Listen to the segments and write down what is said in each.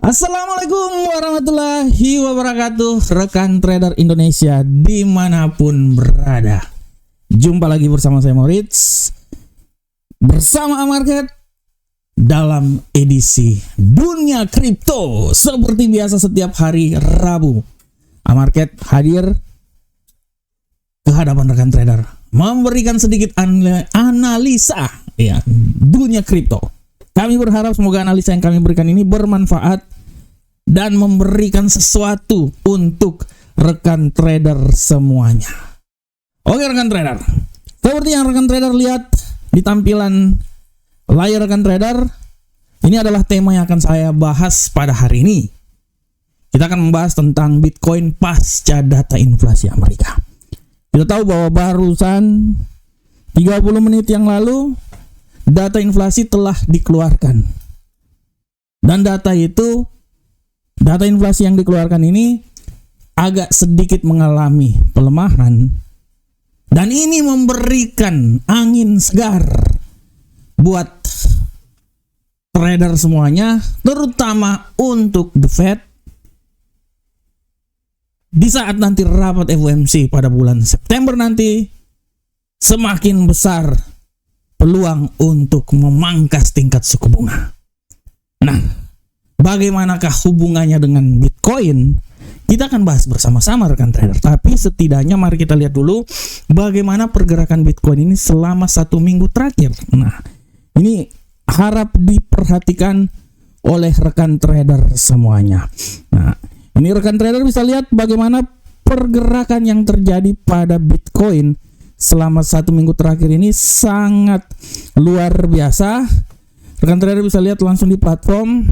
Assalamualaikum warahmatullahi wabarakatuh, rekan trader Indonesia dimanapun berada. Jumpa lagi bersama saya Moritz, bersama Amarket dalam edisi Dunia Kripto. Seperti biasa setiap hari Rabu, Amarket hadir ke hadapan rekan trader, memberikan sedikit analisa dunia kripto. Kami berharap semoga analisa yang kami berikan ini bermanfaat dan memberikan sesuatu untuk rekan trader semuanya. Oke rekan trader, seperti yang rekan trader lihat di tampilan layar rekan trader, ini adalah tema yang akan saya bahas pada hari ini. Kita akan membahas tentang Bitcoin pasca data inflasi Amerika. Kita tahu bahwa barusan 30 menit yang lalu data inflasi telah dikeluarkan. Dan data inflasi yang dikeluarkan ini agak sedikit mengalami pelemahan. Dan ini memberikan angin segar buat trader semuanya, terutama untuk The Fed. Di saat nanti rapat FOMC pada bulan September nanti, semakin besar peluang untuk memangkas tingkat suku bunga. Nah, bagaimanakah hubungannya dengan Bitcoin? Kita akan bahas bersama-sama rekan trader. Tapi setidaknya mari kita lihat dulu bagaimana pergerakan Bitcoin ini selama 1 minggu terakhir. Nah, ini harap diperhatikan oleh rekan trader semuanya. Nah, ini rekan trader bisa lihat bagaimana pergerakan yang terjadi pada Bitcoin selama 1 minggu terakhir ini sangat luar biasa. Rekan trader bisa lihat langsung di platform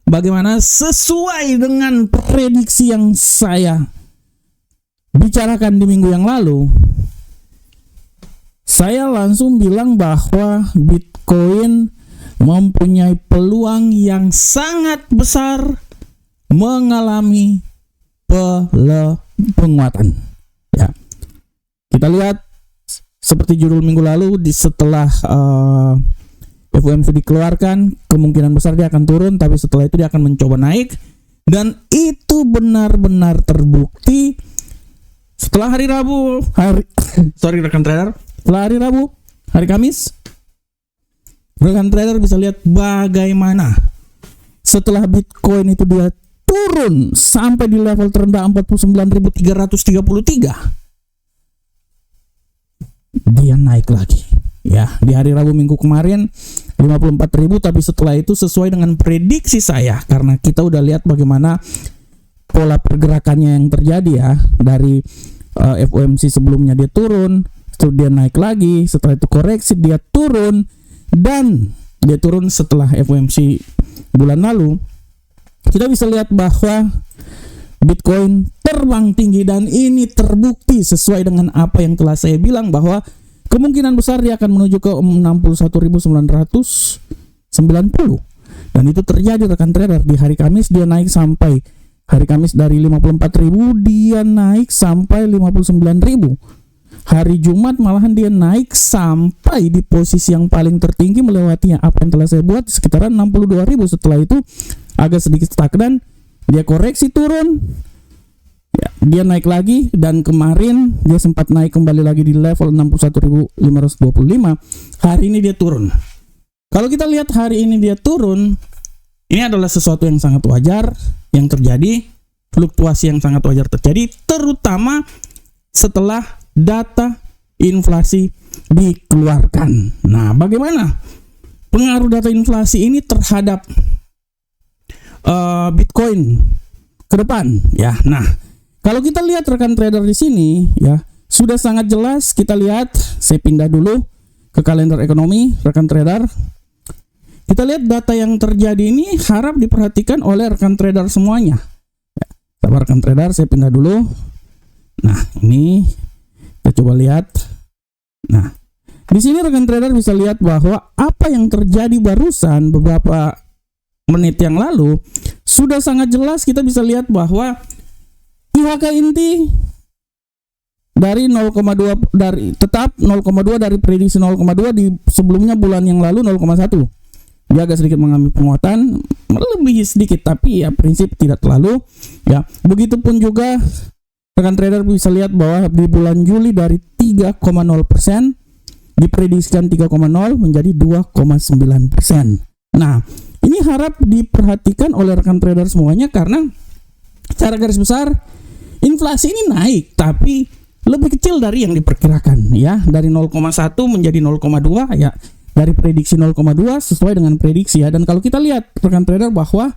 bagaimana sesuai dengan prediksi yang saya bicarakan di minggu yang lalu. Saya langsung bilang bahwa Bitcoin mempunyai peluang yang sangat besar mengalami penguatan. Ya. Kita lihat seperti judul minggu lalu, setelah FOMC dikeluarkan, kemungkinan besar dia akan turun, tapi setelah itu dia akan mencoba naik, dan itu benar-benar terbukti setelah hari Rabu, rekan trader, setelah hari Rabu, hari Kamis, rekan trader bisa lihat bagaimana setelah Bitcoin itu dia turun sampai di level terendah 49.333. Dia naik lagi. Ya, di hari Rabu minggu kemarin 54.000, tapi setelah itu sesuai dengan prediksi saya, karena kita udah lihat bagaimana pola pergerakannya yang terjadi ya, dari FOMC sebelumnya dia turun, setelah dia naik lagi, setelah itu koreksi dia turun, dan dia turun setelah FOMC bulan lalu. Kita bisa lihat bahwa Bitcoin terbang tinggi, dan ini terbukti sesuai dengan apa yang telah saya bilang bahwa kemungkinan besar dia akan menuju ke 61.990. Dan itu terjadi rekan trader. Di hari Kamis dia naik sampai hari Kamis dari 54.000 dia naik sampai 59.000. Hari Jumat malahan dia naik sampai di posisi yang paling tertinggi, melewati apa yang telah saya buat sekitaran 62.000. Setelah itu agak sedikit stagnan, dia koreksi turun, ya, dia naik lagi, dan kemarin dia sempat naik kembali lagi di level 61.525. Hari ini dia turun. Kalau kita lihat hari ini dia turun, ini adalah sesuatu yang sangat wajar yang terjadi, fluktuasi yang sangat wajar terjadi, terutama setelah data inflasi dikeluarkan. Nah, bagaimana pengaruh data inflasi ini terhadap Bitcoin ke depan ya? Nah, kalau kita lihat rekan trader di sini ya, sudah sangat jelas. Kita lihat, saya pindah dulu ke kalender ekonomi rekan trader. Kita lihat data yang terjadi ini harap diperhatikan oleh rekan trader semuanya. Ya, sabar rekan trader, saya pindah dulu. Nah, ini kita coba lihat. Nah, di sini rekan trader bisa lihat bahwa apa yang terjadi barusan beberapa menit yang lalu sudah sangat jelas. Kita bisa lihat bahwa IHK inti dari 0,2 dari tetap 0,2 dari prediksi 0,2 di sebelumnya bulan yang lalu 0,1. dia agak sedikit mengalami penguatan, lebih sedikit tapi ya prinsip tidak terlalu ya. Begitupun juga rekan trader bisa lihat bahwa di bulan Juli dari 3,0% diprediksikan 3,0 menjadi 2,9%. Nah, ini harap diperhatikan oleh rekan trader semuanya karena secara garis besar inflasi ini naik tapi lebih kecil dari yang diperkirakan ya, dari 0,1 menjadi 0,2 ya, dari prediksi 0,2 sesuai dengan prediksi ya. Dan kalau kita lihat rekan trader bahwa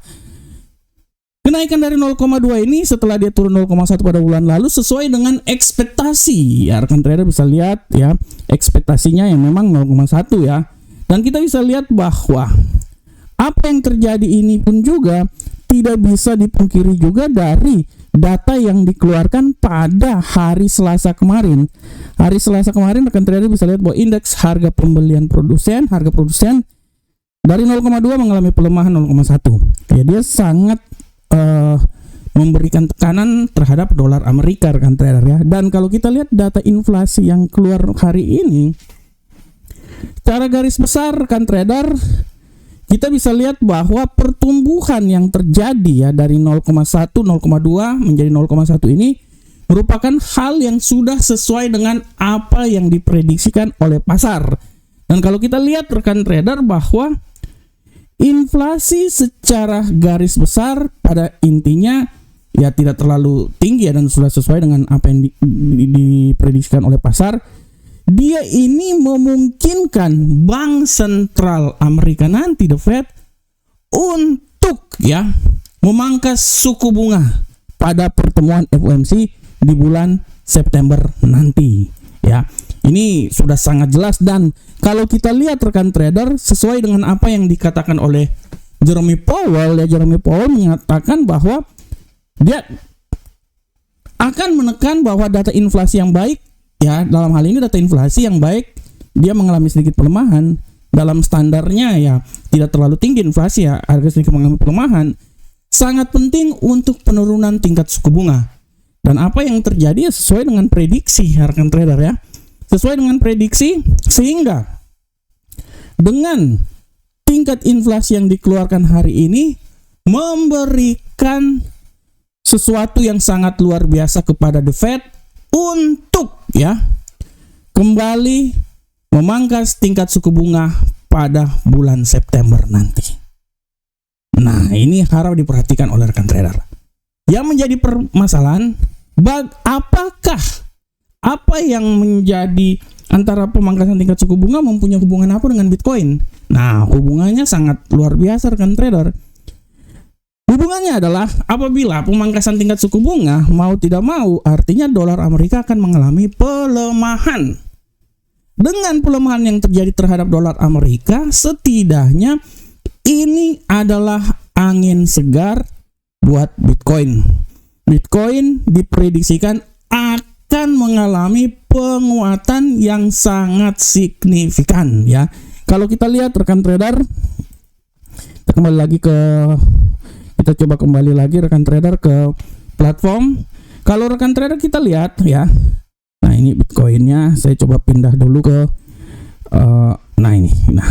kenaikan dari 0,2 ini setelah dia turun 0,1 pada bulan lalu sesuai dengan ekspektasi ya, rekan trader bisa lihat ya, ekspektasinya yang memang 0,1 ya. Dan kita bisa lihat bahwa apa yang terjadi ini pun juga tidak bisa dipungkiri juga dari data yang dikeluarkan pada hari Selasa kemarin. Hari Selasa kemarin rekan trader bisa lihat bahwa indeks harga pembelian produsen, harga produsen dari 0,2 mengalami pelemahan 0,1. Ya, dia sangat memberikan tekanan terhadap dolar Amerika rekan trader ya. Dan kalau kita lihat data inflasi yang keluar hari ini, secara garis besar rekan trader kita bisa lihat bahwa pertumbuhan yang terjadi ya dari 0,1, 0,2 menjadi 0,1 ini merupakan hal yang sudah sesuai dengan apa yang diprediksikan oleh pasar. Dan kalau kita lihat rekan trader bahwa inflasi secara garis besar pada intinya ya tidak terlalu tinggi ya, dan sudah sesuai dengan apa yang diprediksikan oleh pasar. Dia ini memungkinkan Bank Sentral Amerika nanti, The Fed, untuk ya memangkas suku bunga pada pertemuan FOMC di bulan September nanti ya. Ini sudah sangat jelas, dan kalau kita lihat rekan trader sesuai dengan apa yang dikatakan oleh Jerome Powell ya, Jerome Powell menyatakan bahwa dia akan menekan bahwa data inflasi yang baik ya, dalam hal ini data inflasi yang baik dia mengalami sedikit pelemahan dalam standarnya ya, tidak terlalu tinggi inflasi ya, harga sedikit mengalami pelemahan, sangat penting untuk penurunan tingkat suku bunga. Dan apa yang terjadi ya sesuai dengan prediksi rekan trader ya, sesuai dengan prediksi, sehingga dengan tingkat inflasi yang dikeluarkan hari ini memberikan sesuatu yang sangat luar biasa kepada The Fed untuk ya kembali memangkas tingkat suku bunga pada bulan September nanti. Nah, ini harap diperhatikan oleh rekan trader. Yang menjadi permasalahan, apakah apa yang menjadi antara pemangkasan tingkat suku bunga mempunyai hubungan apa dengan Bitcoin? Nah, hubungannya sangat luar biasa rekan trader. Hubungannya adalah apabila pemangkasan tingkat suku bunga mau tidak mau, artinya dolar Amerika akan mengalami pelemahan. Dengan pelemahan yang terjadi terhadap dolar Amerika, setidaknya ini adalah angin segar buat Bitcoin. Bitcoin diprediksikan akan mengalami penguatan yang sangat signifikan ya. Kalau kita lihat rekan trader, kita coba kembali lagi rekan trader ke platform. Kalau rekan trader kita lihat ya, nah ini Bitcoinnya, saya coba pindah dulu ke nah ini. Nah,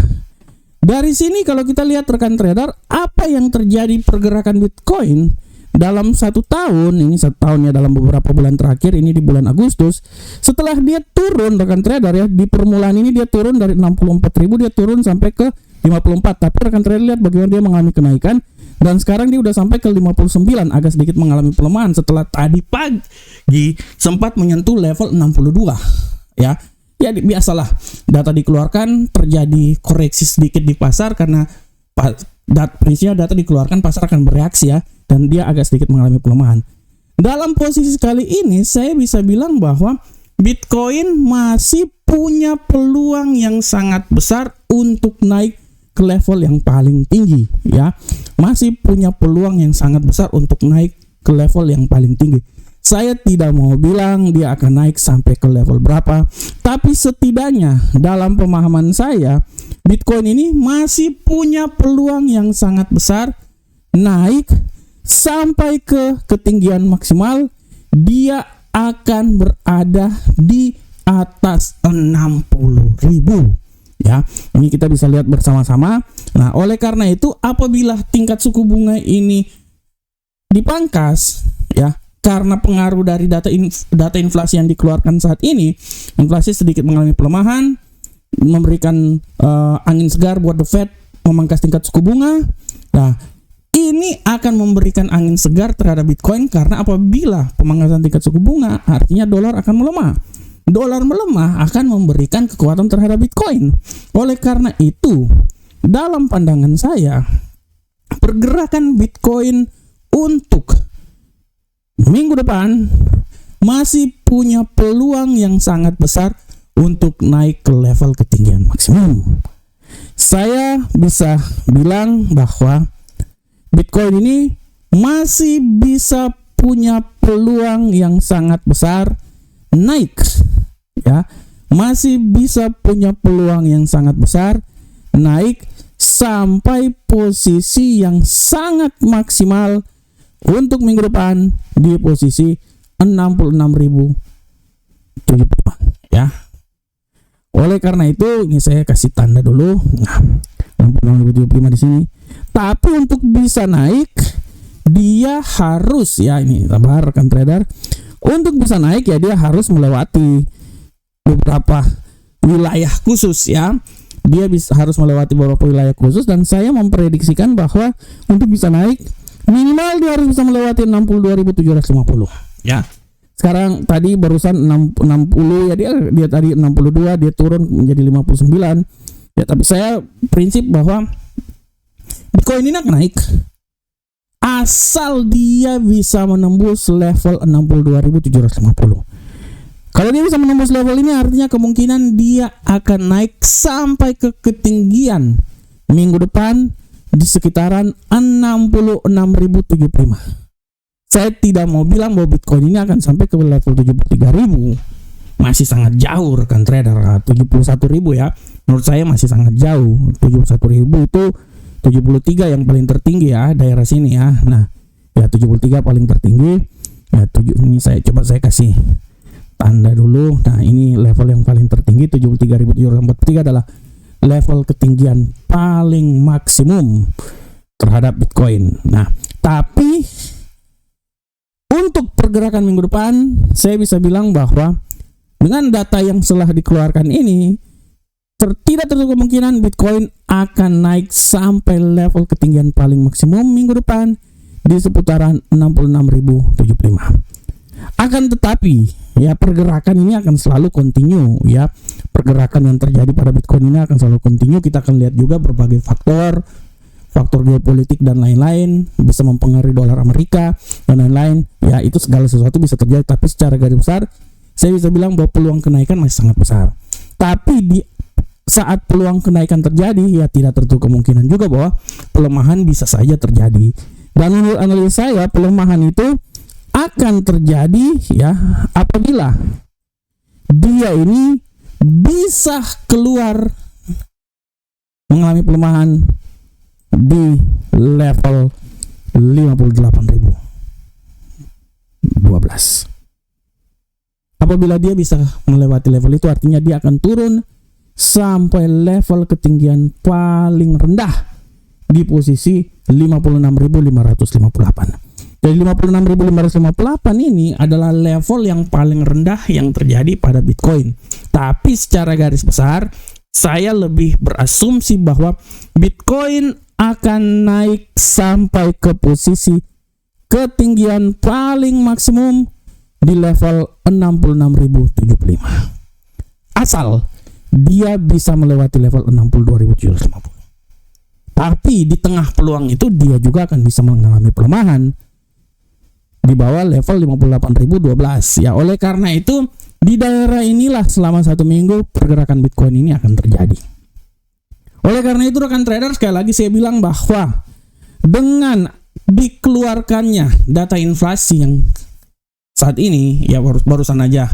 dari sini kalau kita lihat rekan trader, apa yang terjadi pergerakan Bitcoin dalam 1 tahun, ini 1 tahun ya, dalam beberapa bulan terakhir, ini di bulan Agustus, setelah dia turun rekan trader ya, di permulaan ini dia turun dari 64.000 dia turun sampai ke 54, tapi rekan trader lihat bagaimana dia mengalami kenaikan, dan sekarang dia udah sampai ke 59, agak sedikit mengalami pelemahan setelah tadi pagi sempat menyentuh level 62 ya. Ya biasalah, data dikeluarkan, terjadi koreksi sedikit di pasar karena prinsipnya data dikeluarkan pasar akan bereaksi ya, dan dia agak sedikit mengalami pelemahan. Dalam posisi kali ini saya bisa bilang bahwa Bitcoin masih punya peluang yang sangat besar untuk naik ke level yang paling tinggi ya, masih punya peluang yang sangat besar untuk naik ke level yang paling tinggi. Saya tidak mau bilang dia akan naik sampai ke level berapa, tapi setidaknya dalam pemahaman saya Bitcoin ini masih punya peluang yang sangat besar naik sampai ke ketinggian maksimal. Dia akan berada di atas 60.000 Ya, ini kita bisa lihat bersama-sama. Nah, oleh karena itu apabila tingkat suku bunga ini dipangkas, ya, karena pengaruh dari data inflasi yang dikeluarkan saat ini, inflasi sedikit mengalami pelemahan, memberikan angin segar buat The Fed memangkas tingkat suku bunga. Nah, ini akan memberikan angin segar terhadap Bitcoin karena apabila pemangkasan tingkat suku bunga, artinya dolar akan melemah. Dolar melemah akan memberikan kekuatan terhadap Bitcoin. Oleh karena itu, dalam pandangan saya, pergerakan Bitcoin untuk minggu depan masih punya peluang yang sangat besar untuk naik ke level ketinggian maksimum. Saya bisa bilang bahwa Bitcoin ini masih bisa punya peluang yang sangat besar naik, ya, masih bisa punya peluang yang sangat besar naik sampai posisi yang sangat maksimal untuk minggu depan di posisi 66.075, ya. Oleh karena itu, ini saya kasih tanda dulu. Nah, 66.075 di sini. Tapi untuk bisa naik, dia harus, ya, ini sabar rekan trader. Untuk bisa naik, ya, dia harus melewati beberapa wilayah khusus, ya. Dia harus melewati beberapa wilayah khusus, dan saya memprediksikan bahwa untuk bisa naik minimal dia harus bisa melewati 62.750, ya. Sekarang tadi barusan 60, ya, dia tadi 62, dia turun menjadi 59. Ya, tapi saya prinsip bahwa Bitcoin ini akan naik asal dia bisa menembus level 62.750. Kalau dia bisa menembus level ini, artinya kemungkinan dia akan naik sampai ke ketinggian minggu depan di sekitaran 66.075. Saya tidak mau bilang bahwa Bitcoin ini akan sampai ke level 73.000. Masih sangat jauh rekan trader. 71.000, ya. Menurut saya masih sangat jauh. 71.000 itu 73 yang paling tertinggi, ya, daerah sini, ya. Nah, ya 73 paling tertinggi. Ya, ini saya kasih tanda dulu. Nah, ini level yang paling tertinggi 73.743 adalah level ketinggian paling maksimum terhadap Bitcoin. Nah, tapi untuk pergerakan minggu depan, saya bisa bilang bahwa dengan data yang telah dikeluarkan ini, tidak tertutup kemungkinan Bitcoin akan naik sampai level ketinggian paling maksimum minggu depan di seputaran 66.075. Akan tetapi, ya, pergerakan ini akan selalu continue, ya. Pergerakan yang terjadi pada Bitcoin ini akan selalu continue. Kita akan lihat juga berbagai faktor geopolitik dan lain-lain, bisa mempengaruhi dolar Amerika dan lain-lain. Ya, itu segala sesuatu bisa terjadi, tapi secara garis besar saya bisa bilang bahwa peluang kenaikan masih sangat besar. Tapi di saat peluang kenaikan terjadi, ya, tidak tertutup kemungkinan juga bahwa pelemahan bisa saja terjadi. Dan menurut analisa saya, pelemahan itu akan terjadi, ya, apabila dia ini bisa keluar mengalami pelemahan di level 58.012. Apabila dia bisa melewati level itu, artinya dia akan turun sampai level ketinggian paling rendah di posisi 56.558. Dari 56.558 ini adalah level yang paling rendah yang terjadi pada Bitcoin. Tapi secara garis besar, saya lebih berasumsi bahwa Bitcoin akan naik sampai ke posisi ketinggian paling maksimum di level 66.075. Asal dia bisa melewati level 62.750. Tapi di tengah peluang itu dia juga akan bisa mengalami pelemahan di bawah level 58.012. Ya, oleh karena itu di daerah inilah selama 1 minggu pergerakan Bitcoin ini akan terjadi. Oleh karena itu rekan trader, sekali lagi saya bilang bahwa dengan dikeluarkannya data inflasi yang saat ini, ya, barusan aja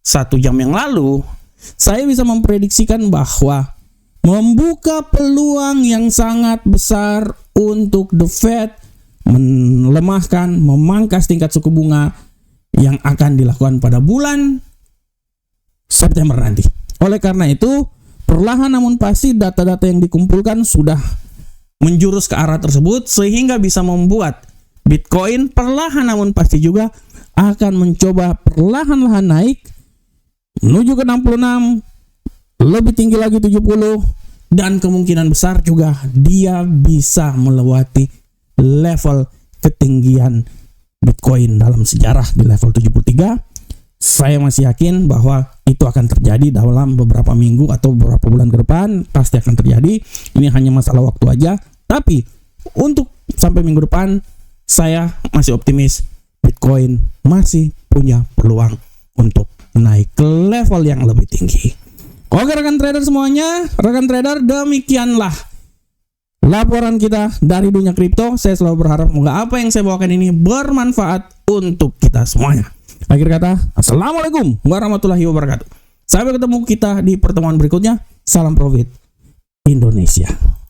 1 jam yang lalu, saya bisa memprediksikan bahwa membuka peluang yang sangat besar untuk The Fed melemahkan, memangkas tingkat suku bunga yang akan dilakukan pada bulan September nanti. Oleh karena itu, perlahan namun pasti data-data yang dikumpulkan sudah menjurus ke arah tersebut, sehingga bisa membuat Bitcoin perlahan namun pasti juga akan mencoba perlahan-lahan naik menuju ke 66, lebih tinggi lagi 70, dan kemungkinan besar juga dia bisa melewati level ketinggian Bitcoin dalam sejarah di level 73. Saya masih yakin bahwa itu akan terjadi dalam beberapa minggu atau beberapa bulan ke depan, pasti akan terjadi. Ini hanya masalah waktu aja. Tapi untuk sampai minggu depan, saya masih optimis Bitcoin masih punya peluang untuk naik ke level yang lebih tinggi. Oke rekan trader semuanya, rekan trader, demikianlah laporan kita dari dunia kripto. Saya selalu berharap semoga apa yang saya bawakan ini bermanfaat untuk kita semuanya. Akhir kata, assalamualaikum warahmatullahi wabarakatuh. Sampai ketemu kita di pertemuan berikutnya. Salam profit Indonesia.